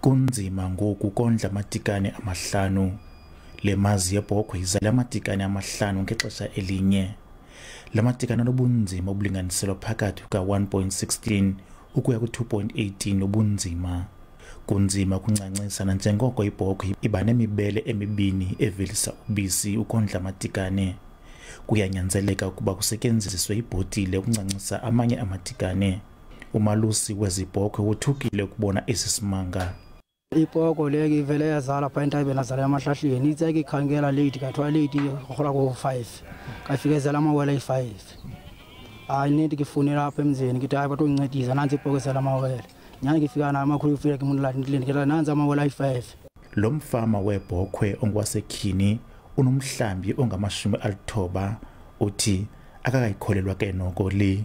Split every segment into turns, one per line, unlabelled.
Kunzima ngoku kondla amatikane amahlanu. Le mazi yebhokhwe izale amatikane amahlanu ngexesha elinye. La matikane anobunzima obulinganiselwa phakathi kuka-1.16 ukuya ku-2.18 obunzima. Kunzima kuncancisa nanjengoko ibhokhwe iba nemibele emibini evelisa ubisi ukondla amatikane. Kuyanyanzeleka ukuba kusetyenziswe ibhotile ukuncancisa amanye amatikane. Umalusi wezibhokhwe wothukile ukubona esi simanga.
Ibhokhwe le ivele yazala pha entabeni azala emahlahleni itseke ikhangela late kathiwa late ihora ko-5 kafika ezala amawele ayi-5. Hayi neti ngifunela apha emzini ngithi hayi batongincedisa nansi ibhokhwe ezala amawele. Nyani ngifika na amakhulu ufika umuntu la ndlini ngithi nansi amawele ayi-5.
Lo mfama webhokhwe ongwasekhini unomhlambi ongama-90 uthi akakayikholelwa ke noko le.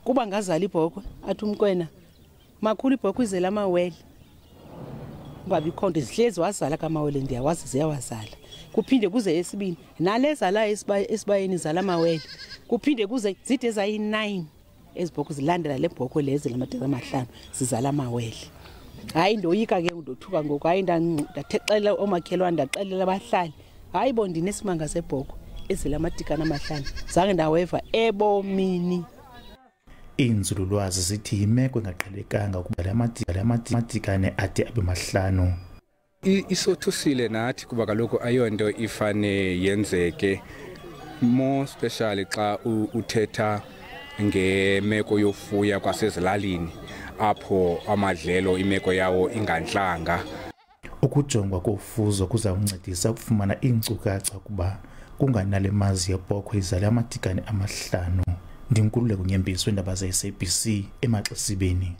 Kuba ngazala ibhokhwe athi umkwena makhulu ibhokhwe izela amawele. Ngabikho nto zihlezi wazala kamawele ndiyawazi ziyawazala. Kuphinde kuze esibini nalezala esibayeni izala amawele. Kuphinde kuze zide ezayi-9 ezibhokhwe zilandela le bhokhwe lezi lamateka amahlanu zizala amawele. Hayi ndoyika ke ndothuka ngoku hayi ndathexela omakhelwane ndaxelela abahlali. Hayi bo ndinesimanga sebhokhwe ezela amatikane amahlanu zange ndaweva ebomini.
Iinzululwazi zithi imeko engaqhelekanga ukuba le matikane ade abe mahlanu.
Isothusile nathi kuba kaloku ayonto ifane yenzeke, more especially xa uthetha ngemeko yofuya kwasezilalini apho amadlelo imeko yawo ingantlanga.
Ukujongwa kofuzo kuzawuncedisa ukufumana iinkcukacha ukuba kunganale mazi yebhokhwe izale amatikane amahlanu. Ndinkululeko Nyembisi weendaba ze-SABC eMaxasibeni.